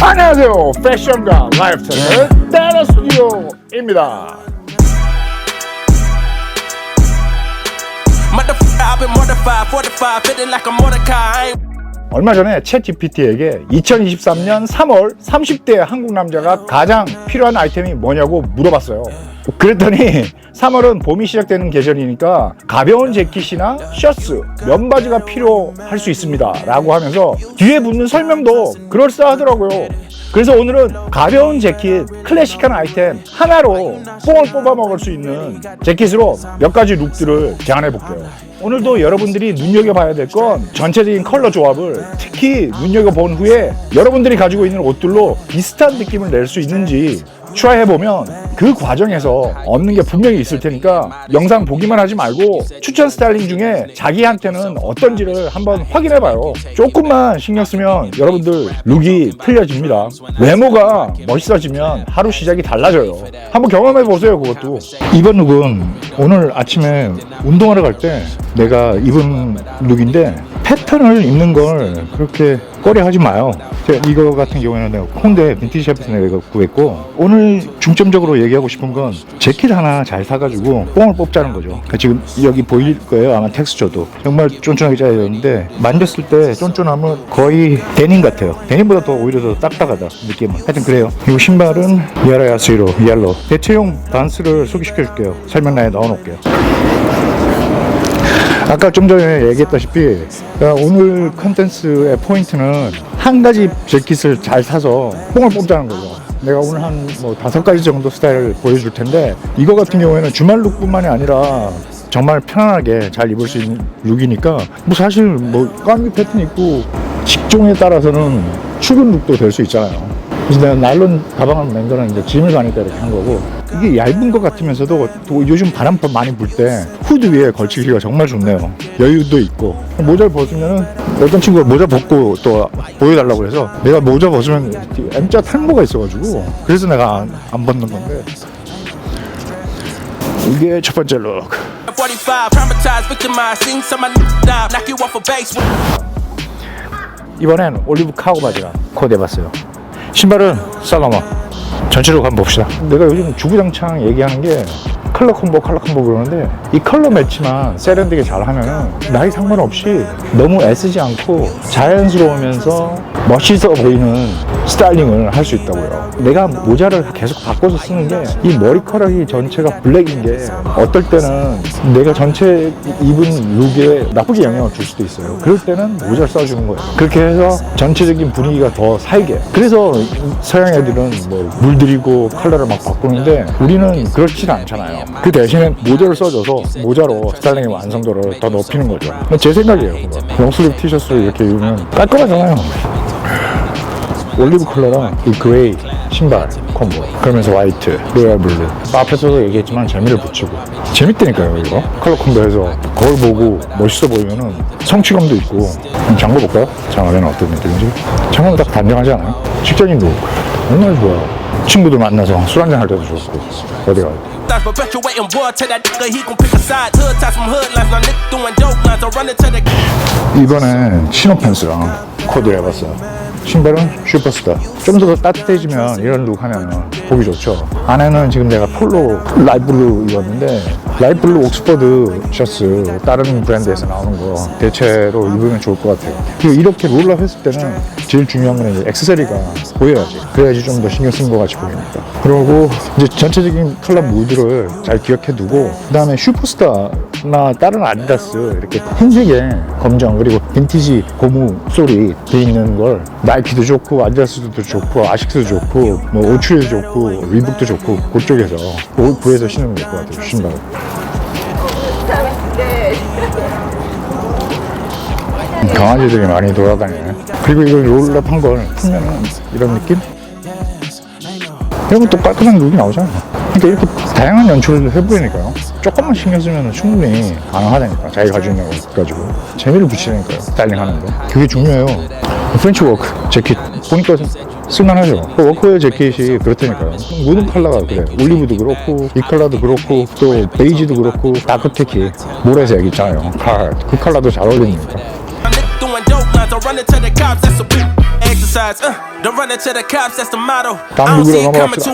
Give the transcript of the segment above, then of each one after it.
안녕하세요. 패션과 라이프스타일 따라 스튜디오입니다. 얼마 전에 챗 GPT에게 2023년 3월 30대 한국 남자가 가장 필요한 아이템이 뭐냐고 물어봤어요. 그랬더니 3월은 봄이 시작되는 계절이니까 가벼운 재킷이나 셔츠, 면바지가 필요할 수 있습니다 라고 하면서 뒤에 붙는 설명도 그럴싸하더라고요. 그래서 오늘은 가벼운 재킷, 클래식한 아이템 하나로 뽕을 뽑아 먹을 수 있는 재킷으로 몇 가지 룩들을 제안해 볼게요. 오늘도 여러분들이 눈여겨봐야 될 건 전체적인 컬러 조합을 특히 눈여겨본 후에 여러분들이 가지고 있는 옷들로 비슷한 느낌을 낼 수 있는지 트라이해보면 그 과정에서 얻는 게 분명히 있을 테니까 영상 보기만 하지 말고 추천 스타일링 중에 자기한테는 어떤지를 한번 확인해봐요. 조금만 신경 쓰면 여러분들 룩이 틀려집니다. 외모가 멋있어지면 하루 시작이 달라져요. 한번 경험해보세요. 그것도. 이번 룩은 오늘 아침에 운동하러 갈 때 내가 입은 룩인데 패턴을 입는 걸 그렇게 꺼려하지 마요. 이거 같은 경우에는 내가 홍대 빈티지 샵에서 내가 구했고, 오늘 중점적으로 얘기하고 싶은 건 재킷 하나 잘 사가지고 뽕을 뽑자는 거죠. 그러니까 지금 여기 보일 거예요. 아마 텍스처도 정말 쫀쫀하게 짜야 되는데 만졌을 때 쫀쫀함은 거의 데님 같아요. 데님보다 더 오히려 더 딱딱하다 느낌은. 하여튼 그래요. 그리고 신발은 야라야스로 옐로 대체용 반스를 소개시켜 줄게요. 설명란에 넣어 놓을게요. 아까 좀 전에 얘기했다시피 오늘 컨텐츠의 포인트는 한 가지 재킷을 잘 사서 뽕을 뽑자는 거죠. 내가 오늘 한 5가지 정도 스타일을 보여줄 텐데, 이거 같은 경우에는 주말 룩뿐만이 아니라 정말 편안하게 잘 입을 수 있는 룩이니까 사실 까미 패턴 입고 직종에 따라서는 출근 룩도 될 수 있잖아요. 그래서 내가 나일론 가방을 맨 거는 이제 짐을 가니까 이렇게 한 거고, 이게 얇은 것 같으면서도 또 요즘 바람 많이 불 때 후드 위에 걸치기가 정말 좋네요. 여유도 있고. 모자를 벗으면은 어떤 친구가 모자 벗고 또 보여달라고 해서 내가 모자 벗으면 M자 탈모가 있어가지고 그래서 내가 안 벗는 건데, 이게 첫 번째 룩. 이번엔 올리브 카고 바지랑 코디해봤어요. 신발은 살라마. 전체적으로 한번 봅시다. 내가 요즘 주구장창 얘기하는 게 컬러 콤보 그러는데, 이 컬러 매치만 세련되게 잘 하면은 나이 상관없이 너무 애쓰지 않고 자연스러우면서 멋있어 보이는 스타일링을 할 수 있다고요. 내가 모자를 계속 바꿔서 쓰는 게 이 머리카락이 전체가 블랙인 게 어떨 때는 내가 전체 입은 룩에 나쁘게 영향을 줄 수도 있어요. 그럴 때는 모자를 써주는 거예요. 그렇게 해서 전체적인 분위기가 더 살게. 그래서 서양 애들은 물들이고 컬러를 막 바꾸는데 우리는 그렇지는 않잖아요. 그 대신에 모자를 써줘서 모자로 스타일링의 완성도를 더 높이는 거죠. 제 생각이에요. 롱슬립 티셔츠를 이렇게 입으면 깔끔하잖아요. 올리브 컬러랑 이 그레이 신발 콤보, 그러면서 화이트, 로얄 블루. 앞에서도 얘기했지만 재미를 붙이고 재밌다니까요. 이거 컬러 콤보해서 거울 보고 멋있어 보이면은 성취감도 있고. 장고 볼까요? 장화는 어떤 느낌인지. 장화는 딱 단정하지 않아요? 직장인 룩 얼마나 좋아요. 친구들 만나서 술 한잔 할 때도 좋고. 어디 가요? 이번엔 신호 팬츠랑 코디를 해봤어요. 신발은 슈퍼스타. 좀 더 따뜻해지면 이런 룩 하면 보기 좋죠. 안에는 지금 내가 폴로 라이트블루 입었는데, 라이트블루 옥스퍼드 셔츠 다른 브랜드에서 나오는 거 대체로 입으면 좋을 것 같아요. 그리고 이렇게 롤업 했을 때는 제일 중요한 건 이제 액세서리가 보여야지. 그래야지 좀 더 신경 쓴 것 같이 보이니까. 그리고 이제 전체적인 컬러 무드를 잘 기억해 두고, 그 다음에 슈퍼스타나 다른 아디다스 이렇게 흰색에 검정 그리고 빈티지 고무 솔이 돼 있는 걸, 나이키도 좋고 아디다스도 좋고 아식스도 좋고 오추리도 좋고 리북도 좋고 그쪽에서 구해서 신으면 될 것 같아요. 신발. 강아지들이 많이 돌아다니네. 그리고 이걸 롤업한 걸 풀면은 이런 느낌? 이러면 또 깔끔한 룩이 나오잖아. 그러니까 이렇게 다양한 연출을 해보이니까요. 조금만 신경 쓰면 충분히 가능하다니까. 자기가 가지고 있는 거 가지고 재미를 붙이니까요. 스타일링하는 거 그게 중요해요. 프렌치 워크 재킷 보니까 쓸만하죠. 워크웨어 재킷이 그렇다니까요. 모든 컬러가 그래. 올리브도 그렇고 이 컬러도 그렇고 또 베이지도 그렇고 다크테키 모래색 있잖아요. 그 컬러도 잘 어울리니까. 다음 룩으로 넘어갑시다.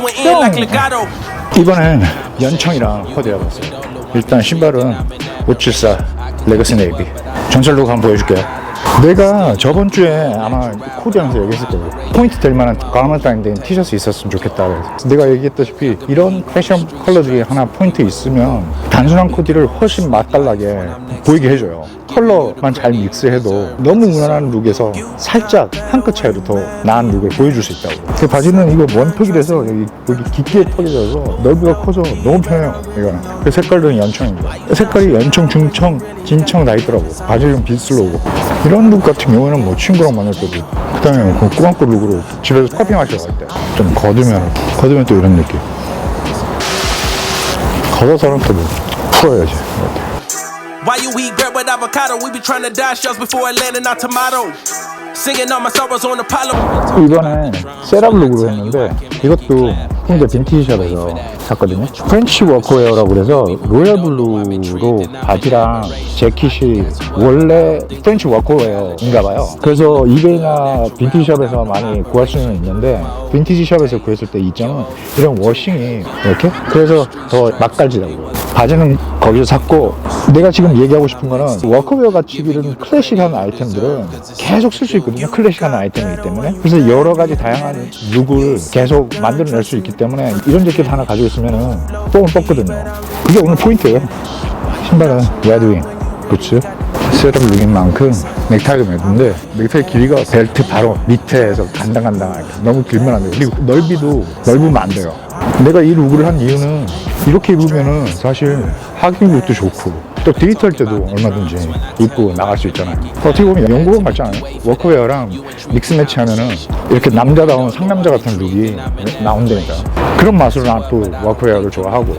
이번엔 연청이랑 코디해봤어요. 일단 신발은 574 레거시 네이비. 전설 룩 한번 보여줄게요. 내가 저번 주에 아마 코디하면서 얘기했을 거예요. 포인트 될 만한 가마다인된 티셔츠 있었으면 좋겠다. 그래서 내가 얘기했다시피 이런 패션 컬러들이 하나 포인트 있으면 단순한 코디를 훨씬 맛깔나게 보이게 해줘요. 컬러만 잘 믹스해도 너무 무난한 룩에서 살짝 한 끗 차이로 더 나은 룩을 보여줄 수 있다고. 그 바지는 이거 원턱이라서 여기 깊게 턱이라서 넓이가 커서 너무 편해요. 이거는. 그 색깔은 연청입니다. 색깔이 연청, 중청, 진청 다 있더라고. 바지는 빗슬로우고. 이런 룩 같은 경우는 뭐 친구랑 만날 때도 그 다음에 그 꾸안꾸 룩으로 집에서 커피 마시러 갈 때 좀 거두면 또 이런 느낌. 걷어서는 또 뭐 풀어야지. Why you eat bread with avocado? We be trying to die shells before it landing our tomato. Singing all my sorrows on Apollo. 이번에 셋업 룩으로 했는데 이것도 홍대 빈티지샵에서 샀거든요. 프렌치 워크웨어라고 그래서 로얄 블루로 바지랑 재킷이 원래 프렌치 워크웨어인가 봐요. 그래서 이베이나 빈티지샵에서 많이 구할 수는 있는데 빈티지샵에서 구했을 때 이점은 이런 워싱이 이렇게 그래서 더 맛깔지더라고요. 바지는 거기서 샀고 내가 지금 얘기하고 싶은 거는 워크웨어 같이 이런 클래식한 아이템들은 계속 쓸 수 있거든요. 클래식한 아이템이기 때문에. 그래서 여러 가지 다양한 룩을 계속 만들어낼 수 있기 때문에 이런 재킷 하나 가지고 있으면은 뽕을 뽑거든요. 그게 오늘 포인트예요. 신발은 레드윙 부츠 셋업 룩인 만큼 넥타이도 매든데 넥타이 길이가 벨트 바로 밑에서 간당간당하게 너무 길면 안 돼요. 그리고 넓이도 넓으면 안 돼요. 내가 이 룩을 한 이유는 이렇게 입으면은 사실 하긴 룩도 좋고 또 데이트할 때도 얼마든지 입고 나갈 수 있잖아요. 어떻게 보면 연구원 같지 않아요? 워크웨어랑 믹스 매치하면은 이렇게 남자다운 상남자 같은 룩이 나온다니까요. 그런 맛으로 난 또 워크웨어를 좋아하고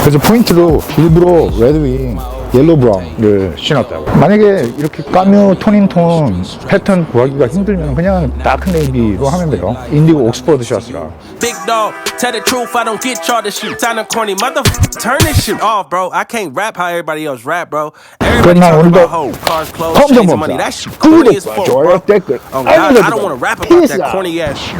그래서 포인트로 일부러 레드윙 옐로우 브라운을 신었다고. 만약에 이렇게 까뮤 톤인톤 패턴 구하기가 힘들면 그냥 다크 네이비로 하면 돼요. 인디고 옥스퍼드 샷이라. Big dog, tell the truth, I don't get y'all this shit. Sound corny, motherfucker, turn this shit off, bro. I can't rap how everybody else rap, bro. Everybody talking about hoes, cars, clothes, chains, and money. That shit corny as fuck, bro. Oh God, I don't want to rap about that corny ass shit.